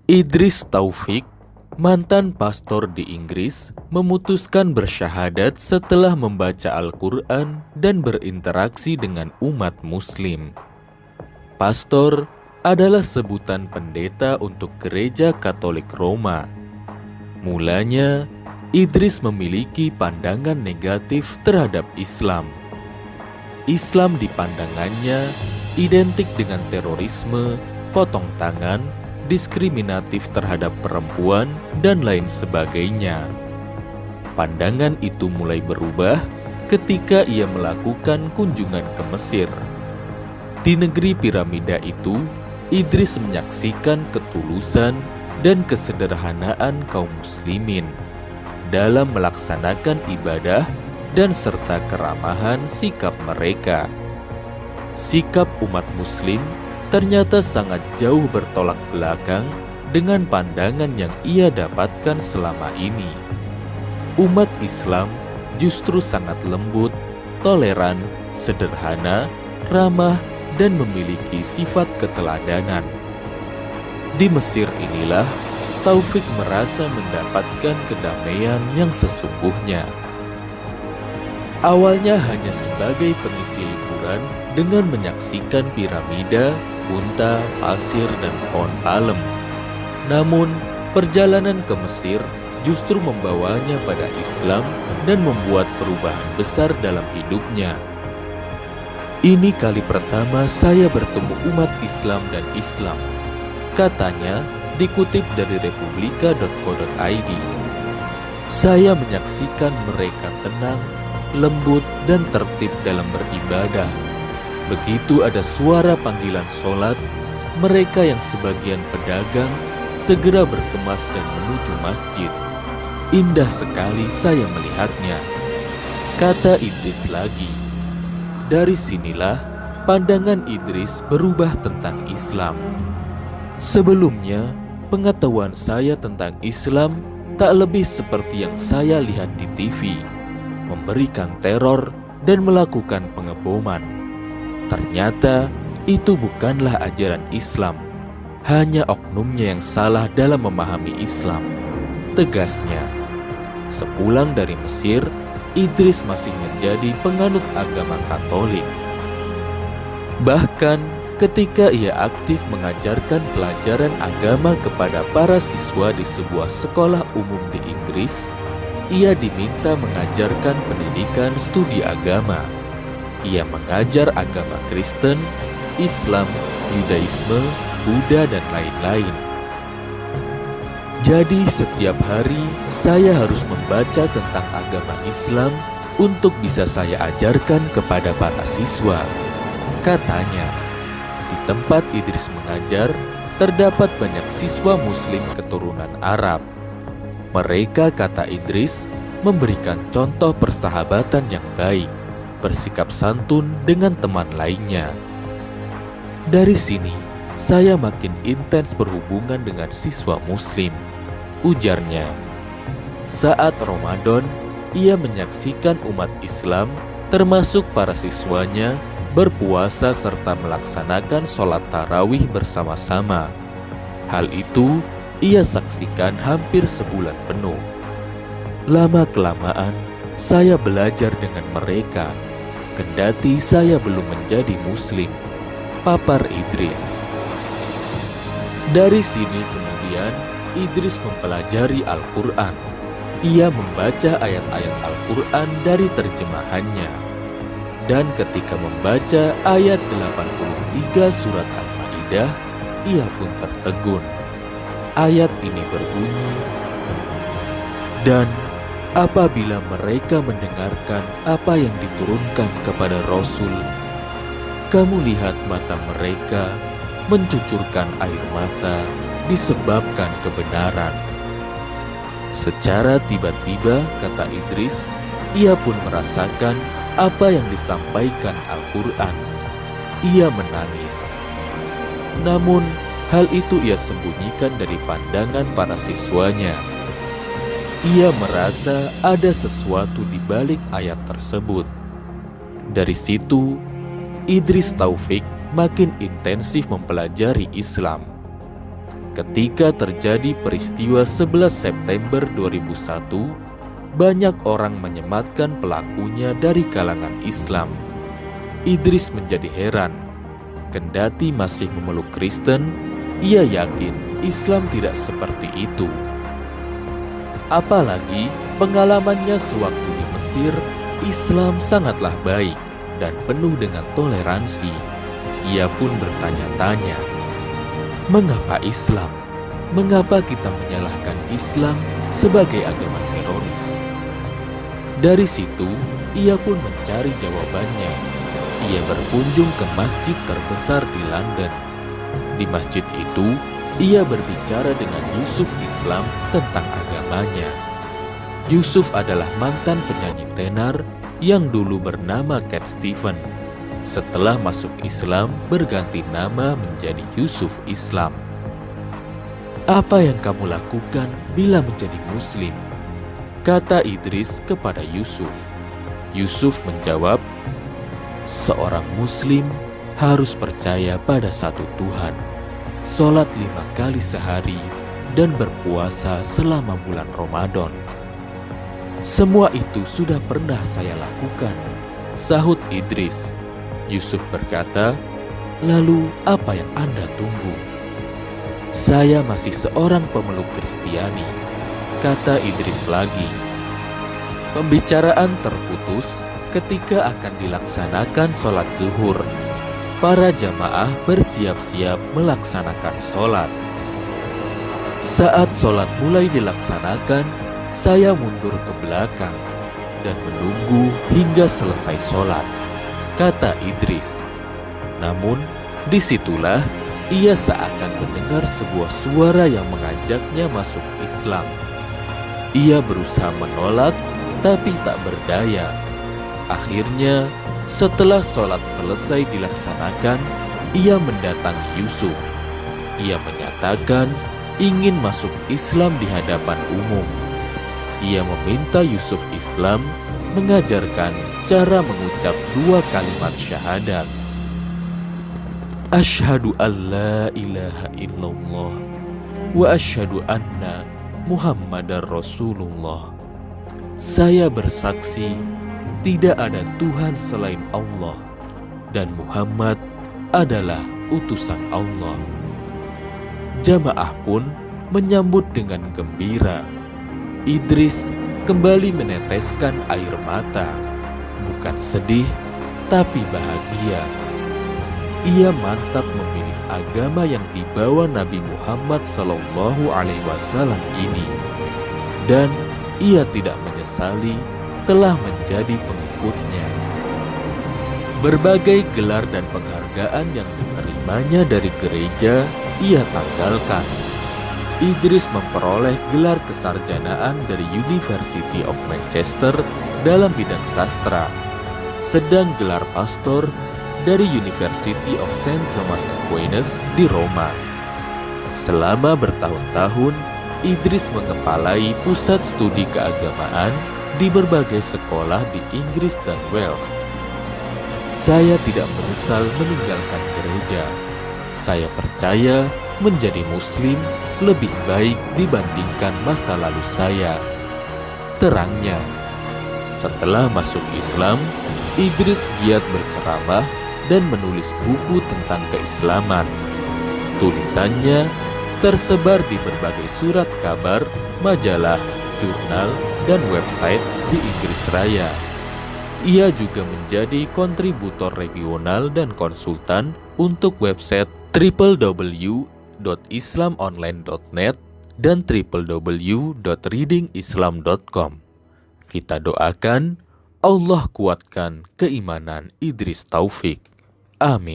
Idris Taufik, mantan pastor di Inggris, memutuskan bersyahadat setelah membaca Al-Quran dan berinteraksi dengan umat Muslim. Pastor adalah sebutan pendeta untuk Gereja Katolik Roma. Mulanya, Idris memiliki pandangan negatif terhadap Islam. Islam di pandangannya identik dengan terorisme, potong tangan, diskriminatif terhadap perempuan, dan lain sebagainya. Pandangan itu mulai berubah ketika ia melakukan kunjungan ke Mesir. Di negeri piramida itu, Idris menyaksikan ketulusan dan kesederhanaan kaum muslimin dalam melaksanakan ibadah dan serta keramahan sikap mereka. Sikap umat muslim ternyata sangat jauh bertolak belakang dengan pandangan yang ia dapatkan selama ini. Umat Islam justru sangat lembut, toleran, sederhana, ramah, dan memiliki sifat keteladanan. Di Mesir inilah Taufik merasa mendapatkan kedamaian yang sesungguhnya. Awalnya hanya sebagai pengisi liburan dengan menyaksikan piramida, unta, pasir, dan pohon palem. Namun, perjalanan ke Mesir justru membawanya pada Islam dan membuat perubahan besar dalam hidupnya. Ini kali pertama saya bertemu umat Islam dan Islam, katanya dikutip dari republika.co.id. Saya menyaksikan mereka tenang, lembut, dan tertib dalam beribadah. Begitu ada suara panggilan sholat, mereka yang sebagian pedagang segera berkemas dan menuju masjid. Indah sekali saya melihatnya, kata Idris lagi. Dari sinilah pandangan Idris berubah tentang Islam. Sebelumnya, pengetahuan saya tentang Islam tak lebih seperti yang saya lihat di TV, memberikan teror dan melakukan pengeboman. Ternyata itu bukanlah ajaran Islam, hanya oknumnya yang salah dalam memahami Islam, tegasnya. Sepulang dari Mesir, Idris masih menjadi penganut agama Katolik. Bahkan ketika ia aktif mengajarkan pelajaran agama kepada para siswa di sebuah sekolah umum di Inggris, ia diminta mengajarkan pendidikan studi agama. Ia mengajar agama Kristen, Islam, Yudaisme, Buddha, dan lain-lain. Jadi setiap hari saya harus membaca tentang agama Islam untuk bisa saya ajarkan kepada para siswa, katanya. Di tempat Idris mengajar, terdapat banyak siswa Muslim keturunan Arab. Mereka, kata Idris, memberikan contoh persahabatan yang baik, bersikap santun dengan teman lainnya. Dari sini, saya makin intens berhubungan dengan siswa Muslim, ujarnya. Saat Ramadan, ia menyaksikan umat Islam, termasuk para siswanya, berpuasa serta melaksanakan sholat tarawih bersama-sama. Hal itu ia saksikan hampir sebulan penuh. Lama-kelamaan, saya belajar dengan mereka, kendati saya belum menjadi Muslim, papar Idris. Dari sini kemudian, Idris mempelajari Al-Quran. Ia membaca ayat-ayat Al-Quran dari terjemahannya. Dan ketika membaca ayat 83 surat Al-Maidah, ia pun tertegun. Ayat ini berbunyi, "Dan apabila mereka mendengarkan apa yang diturunkan kepada Rasul, kamu lihat mata mereka mencucurkan air mata disebabkan kebenaran." Secara tiba-tiba, kata Idris, ia pun merasakan apa yang disampaikan Al-Quran. Ia menangis. Namun, hal itu ia sembunyikan dari pandangan para siswanya. Ia merasa ada sesuatu di balik ayat tersebut. Dari situ, Idris Taufik makin intensif mempelajari Islam. Ketika terjadi peristiwa 11 September 2001, banyak orang menyematkan pelakunya dari kalangan Islam. Idris menjadi heran. Kendati masih memeluk Kristen, ia yakin Islam tidak seperti itu. Apalagi pengalamannya sewaktu di Mesir, Islam sangatlah baik dan penuh dengan toleransi. Ia pun bertanya-tanya, mengapa Islam? Mengapa kita menyalahkan Islam sebagai agama teroris? Dari situ, ia pun mencari jawabannya. Ia berkunjung ke masjid terbesar di London. Di masjid itu, ia berbicara dengan Yusuf Islam tentang agamanya. Yusuf adalah mantan penyanyi tenar yang dulu bernama Cat Stevens. Setelah masuk Islam, berganti nama menjadi Yusuf Islam. Apa yang kamu lakukan bila menjadi Muslim? Kata Idris kepada Yusuf. Yusuf menjawab, seorang Muslim harus percaya pada satu Tuhan, sholat 5 kali sehari, dan berpuasa selama bulan Ramadan. Semua itu sudah pernah saya lakukan, sahut Idris. Yusuf berkata, lalu apa yang Anda tunggu? Saya masih seorang pemeluk Kristiani, kata Idris lagi. Pembicaraan terputus ketika akan dilaksanakan sholat zuhur. Para jamaah bersiap-siap melaksanakan sholat. Saat sholat mulai dilaksanakan, saya mundur ke belakang dan menunggu hingga selesai sholat, kata Idris. Namun, disitulah ia seakan mendengar sebuah suara yang mengajaknya masuk Islam. Ia berusaha menolak, tapi tak berdaya. Akhirnya, setelah sholat selesai dilaksanakan, ia mendatangi Yusuf. Ia menyatakan ingin masuk Islam di hadapan umum. Ia meminta Yusuf Islam mengajarkan cara mengucap 2 kalimat syahadat. Asyhadu an la ilaha illallah wa asyhadu anna Muhammadar Rasulullah. Saya bersaksi tidak ada Tuhan selain Allah dan Muhammad adalah utusan Allah. Jamaah pun menyambut dengan gembira. Idris kembali meneteskan air mata, bukan sedih tapi bahagia. Ia mantap memilih agama yang dibawa Nabi Muhammad SAW ini, dan ia tidak menyesali telah menjadi pengikutnya. Berbagai gelar dan penghargaan yang diterimanya dari gereja ia tanggalkan. Idris memperoleh gelar kesarjanaan dari University of Manchester dalam bidang sastra, sedang gelar pastor dari University of St. Thomas Aquinas di Roma. Selama bertahun-tahun, Idris mengepalai pusat studi keagamaan di berbagai sekolah di Inggris dan Wales. Saya tidak menyesal meninggalkan gereja. Saya percaya menjadi Muslim lebih baik dibandingkan masa lalu saya, terangnya. Setelah masuk Islam, Idris giat berceramah dan menulis buku tentang keislaman. Tulisannya tersebar di berbagai surat kabar, majalah, jurnal, dan website di Inggris Raya. Ia juga menjadi kontributor regional dan konsultan untuk website www.islamonline.net dan www.readingislam.com. Kita doakan Allah kuatkan keimanan Idris Taufik. Amin.